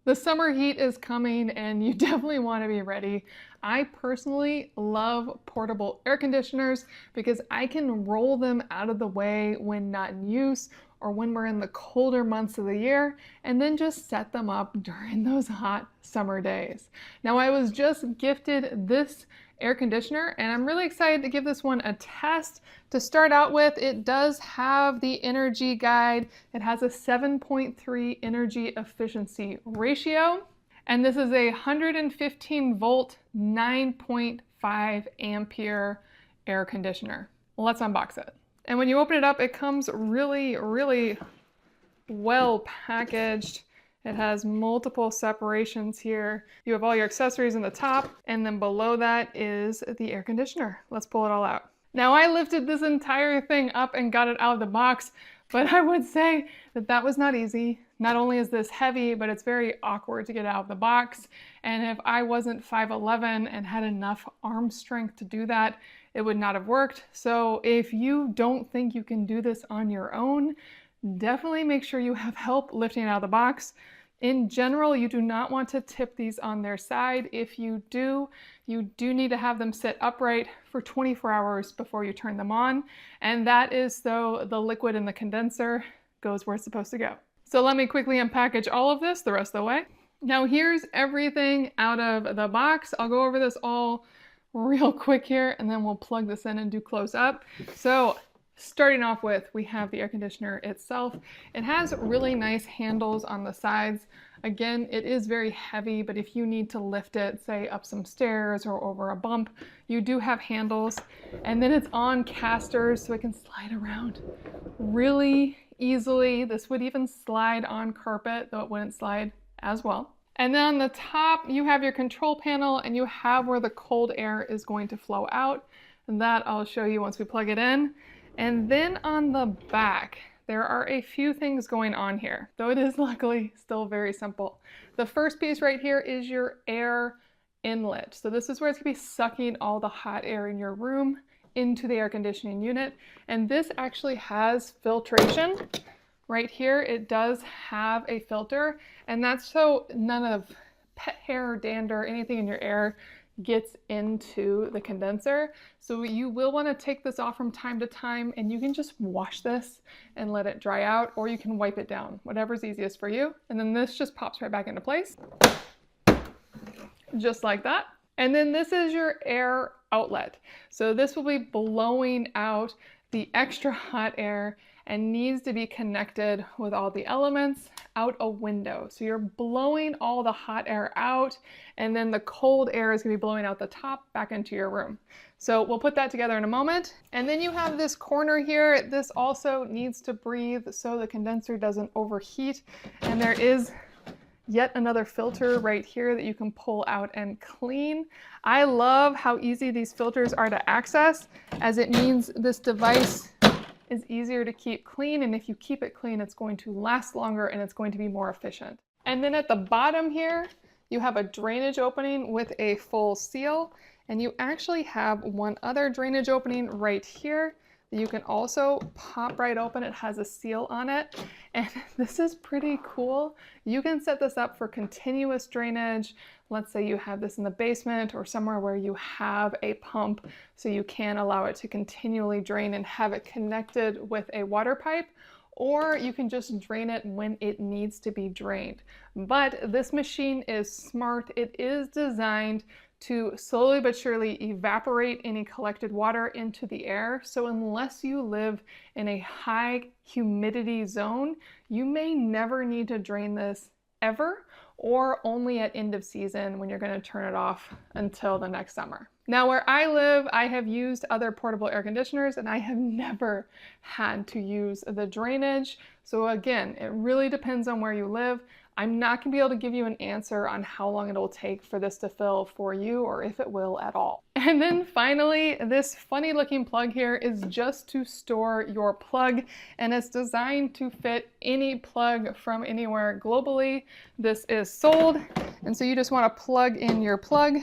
The summer heat is coming and you definitely want to be ready. I personally love portable air conditioners because I can roll them out of the way when not in use or when we're in the colder months of the year, and then just set them up during those hot summer days. Now, I was just gifted this air conditioner and I'm really excited to give this one a test. To start out with, it does have the energy guide. It has a 7.3 energy efficiency ratio, and this is a 115 volt, 9.5 ampere air conditioner. Let's unbox it. And when you open it up, it comes really well packaged. It has multiple separations here. You have all your accessories in the top, and then below that is the air conditioner. Let's pull it all out. Now, I lifted this entire thing up and got it out of the box, but I would say that that was not easy. Not only is this heavy, but it's very awkward to get out of the box. And if I wasn't 5'11" and had enough arm strength to do that, it would not have worked. So if you don't think you can do this on your own, definitely make sure you have help lifting it out of the box. In general, you do not want to tip these on their side. If you do need to have them sit upright for 24 hours before you turn them on. And that is so the liquid in the condenser goes where it's supposed to go. So let me quickly unpackage all of this the rest of the way. Now here's everything out of the box. I'll go over this all real quick here, and then we'll plug this in and do close up. So starting off with, we have the air conditioner itself. It has really nice handles on the sides. Again, it is very heavy, but if you need to lift it, say up some stairs or over a bump, you do have handles. And then it's on casters, so it can slide around really easily. This would even slide on carpet, though it wouldn't slide as well. And then on the top, you have your control panel, and you have where the cold air is going to flow out. And that I'll show you once we plug it in. And then on the back, there are a few things going on here, though it is luckily still very simple. The first piece right here is your air inlet. So this is where it's going to be sucking all the hot air in your room into the air conditioning unit. And this actually has filtration. Right here, it does have a filter, and that's so none of pet hair, dander, anything in your air gets into the condenser. So you will want to take this off from time to time, and you can just wash this and let it dry out, or you can wipe it down, whatever's easiest for you. And then this just pops right back into place, just like that. And then this is your air outlet. So this will be blowing out the extra hot air and needs to be connected with all the elements out a window. So you're blowing all the hot air out, and then the cold air is gonna be blowing out the top back into your room. So we'll put that together in a moment. And then you have this corner here. This also needs to breathe so the condenser doesn't overheat. And there is yet another filter right here that you can pull out and clean. I love how easy these filters are to access, as it means this device is easier to keep clean, and if you keep it clean, it's going to last longer and it's going to be more efficient. And then at the bottom here, you have a drainage opening with a full seal, and you actually have one other drainage opening right here that you can also pop right open. It has a seal on it, and this is pretty cool. You can set this up for continuous drainage. Let's say you have this in the basement or somewhere where you have a pump, so you can allow it to continually drain and have it connected with a water pipe, or you can just drain it when it needs to be drained. But this machine is smart. It is designed to slowly but surely evaporate any collected water into the air. So unless you live in a high humidity zone, you may never need to drain this ever, or only at end of season when you're going to turn it off until the next summer. Now, where I live, I have used other portable air conditioners and I have never had to use the drainage. So again, it really depends on where you live. I'm not going to be able to give you an answer on how long it'll take for this to fill for you, or if it will at all. And then finally, this funny looking plug here is just to store your plug, and it's designed to fit any plug from anywhere globally. This is sold, and so you just want to plug in your plug,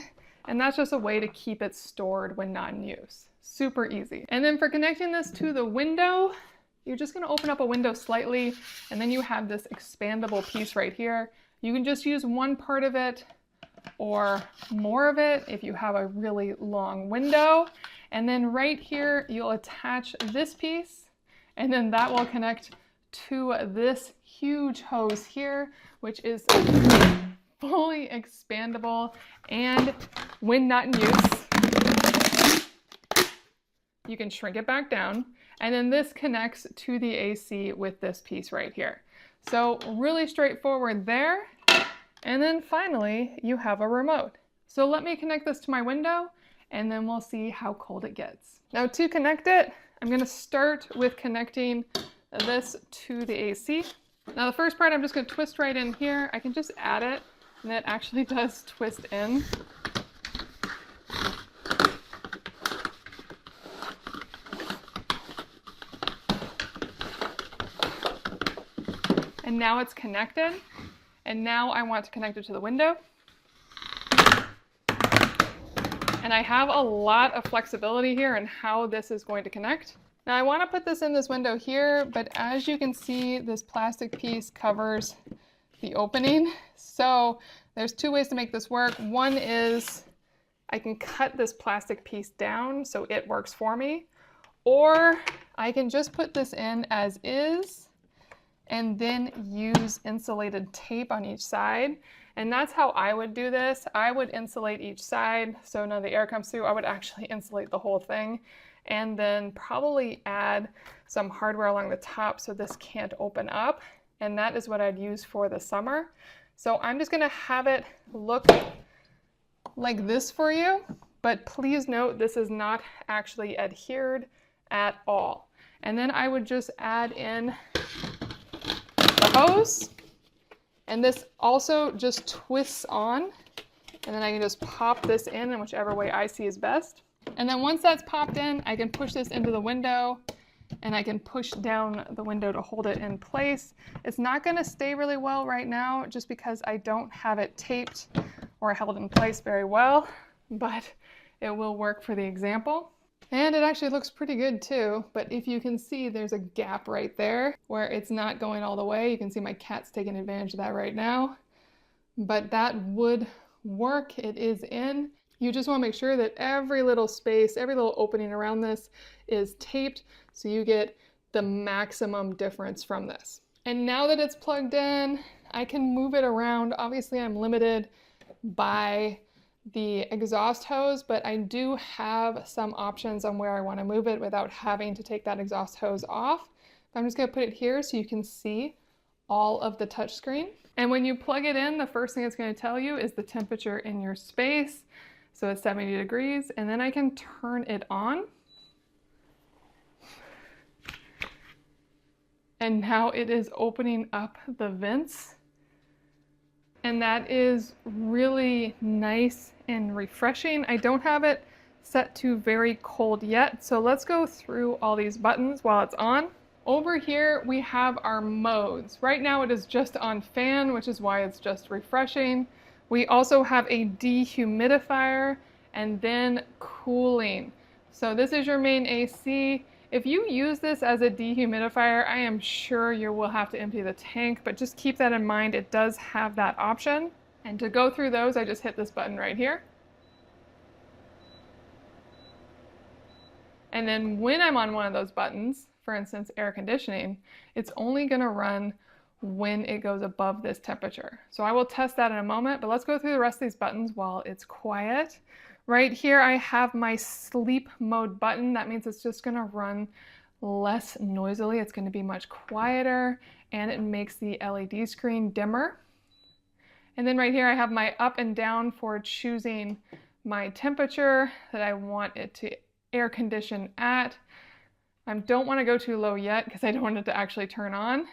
and that's just a way to keep it stored when not in use. Super easy. And then for connecting this to the window, you're just going to open up a window slightly, and then you have this expandable piece right here. You can just use one part of it or more of it if you have a really long window. And then right here, you'll attach this piece, and then that will connect to this huge hose here, which is fully expandable, and when not in use, you can shrink it back down, and then this connects to the AC with this piece right here. So really straightforward there. And then finally, you have a remote. So let me connect this to my window, and then we'll see how cold it gets. Now to connect it, I'm gonna start with connecting this to the AC. Now the first part, I'm just gonna twist right in here. I can just add it, and it actually does twist in. And now it's connected. And now I want to connect it to the window. And I have a lot of flexibility here in how this is going to connect. Now I want to put this in this window here, but as you can see, this plastic piece covers the opening. So there's two ways to make this work. One is I can cut this plastic piece down so it works for me, or I can just put this in as is and then use insulated tape on each side. And that's how I would do this. I would insulate each side so none of the air comes through. I would actually insulate the whole thing, and then probably add some hardware along the top so this can't open up. And that is what I'd use for the summer. So I'm just gonna have it look like this for you, but please note this is not actually adhered at all. And then I would just add in the hose, and this also just twists on, and then I can just pop this in whichever way I see is best. And then once that's popped in, I can push this into the window, and I can push down the window to hold it in place. It's not going to stay really well right now just because I don't have it taped or held in place very well, but it will work for the example. And it actually looks pretty good too, but if you can see, there's a gap right there where it's not going all the way. You can see my cat's taking advantage of that right now, but that would work. It is in. You just want to make sure that every little space, every little opening around this is taped so you get the maximum difference from this. And now that it's plugged in, I can move it around. Obviously, I'm limited by the exhaust hose, but I do have some options on where I want to move it without having to take that exhaust hose off. I'm just going to put it here so you can see all of the touch screen. And when you plug it in, the first thing it's going to tell you is the temperature in your space. So it's 70 degrees, and then I can turn it on. And now it is opening up the vents. And that is really nice and refreshing. I don't have it set to very cold yet, so let's go through all these buttons while it's on. Over here we have our modes. Right now it is just on fan, which is why it's just refreshing. We also have a dehumidifier and then cooling. So this is your main AC. If you use this as a dehumidifier, I am sure you will have to empty the tank, but just keep that in mind. It does have that option. And to go through those, I just hit this button right here. And then when I'm on one of those buttons, for instance, air conditioning, it's only gonna run when it goes above this temperature. So I will test that in a moment, but let's go through the rest of these buttons while it's quiet. Right here, I have my sleep mode button. That means it's just gonna run less noisily. It's gonna be much quieter, and it makes the LED screen dimmer. And then right here, I have my up and down for choosing my temperature that I want it to air condition at. I don't wanna go too low yet because I don't want it to actually turn on,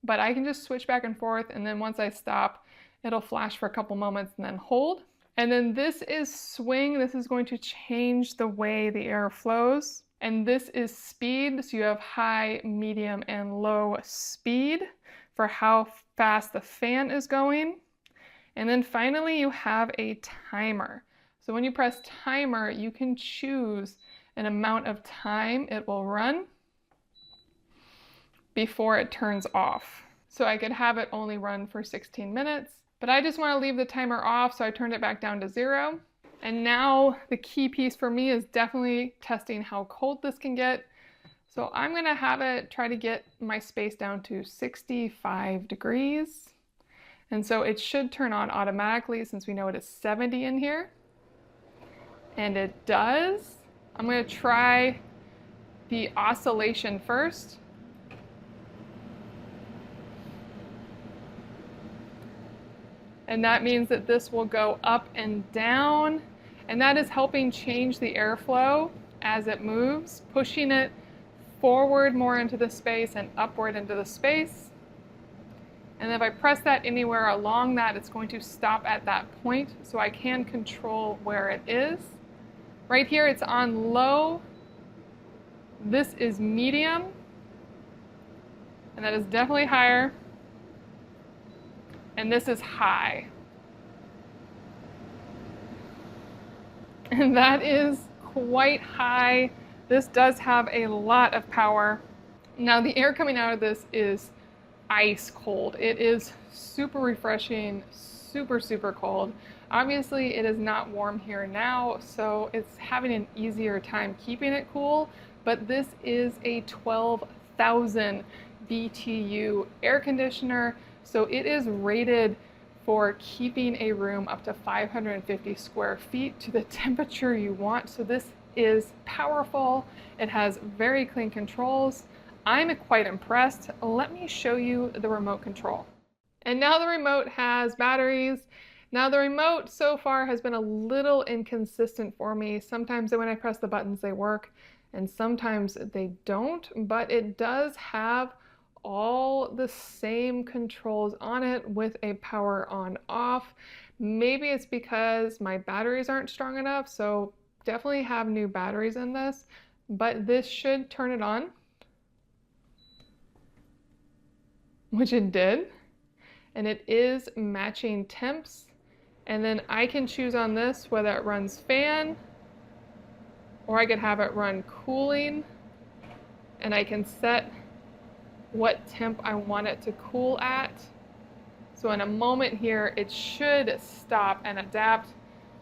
but I can just switch back and forth, and then once I stop, it'll flash for a couple moments and then hold. And then this is swing. This is going to change the way the air flows. And this is speed. So you have high, medium, and low speed for how fast the fan is going. And then finally, you have a timer. So when you press timer, you can choose an amount of time it will run before it turns off. So I could have it only run for 16 minutes. But I just want to leave the timer off, so I turned it back down to 0. And now the key piece for me is definitely testing how cold this can get. So I'm going to have it try to get my space down to 65 degrees. And so it should turn on automatically since we know it is 70 in here. And it does. I'm going to try the oscillation first. And that means that this will go up and down, and that is helping change the airflow as it moves, pushing it forward more into the space and upward into the space. And if I press that anywhere along that, it's going to stop at that point, so I can control where it is. Right here, it's on low. This is medium, and that is definitely higher. And this is high. And that is quite high. This does have a lot of power. Now the air coming out of this is ice cold. It is super refreshing, super, super cold. Obviously it is not warm here now, so it's having an easier time keeping it cool, but this is a 12,000 BTU air conditioner. So it is rated for keeping a room up to 550 square feet to the temperature you want. So this is powerful. It has very clean controls. I'm quite impressed. Let me show you the remote control. And now the remote has batteries. Now the remote so far has been a little inconsistent for me. Sometimes when I press the buttons they work and sometimes they don't, but it does have all the same controls on it with a power on off. Maybe it's because my batteries aren't strong enough, so definitely have new batteries in this, but this should turn it on, which it did, and it is matching temps. And then I can choose on this whether it runs fan or I could have it run cooling, and I can set what temp I want it to cool at. So in a moment here, it should stop and adapt.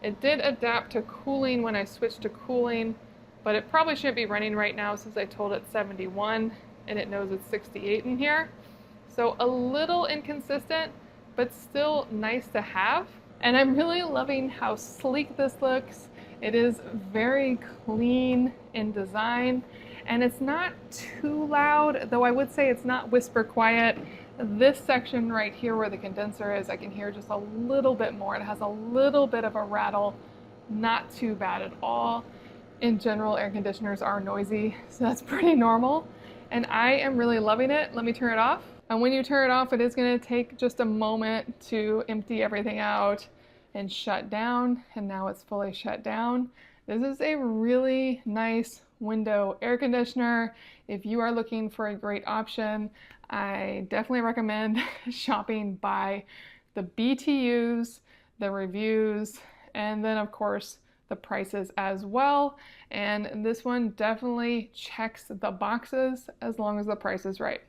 It did adapt to cooling when I switched to cooling, but it probably shouldn't be running right now since I told it 71 and it knows it's 68 in here. So a little inconsistent, but still nice to have. And I'm really loving how sleek this looks. It is very clean in design. And it's not too loud, though I would say it's not whisper quiet. This section right here where the condenser is, I can hear just a little bit more. It has a little bit of a rattle, not too bad at all. In general, air conditioners are noisy, so that's pretty normal. And I am really loving it. Let me turn it off. And when you turn it off, it is going to take just a moment to empty everything out and shut down. And now it's fully shut down. This is a really nice window air conditioner. If you are looking for a great option, I definitely recommend shopping by the BTUs, the reviews, and then of course the prices as well. And this one definitely checks the boxes as long as the price is right.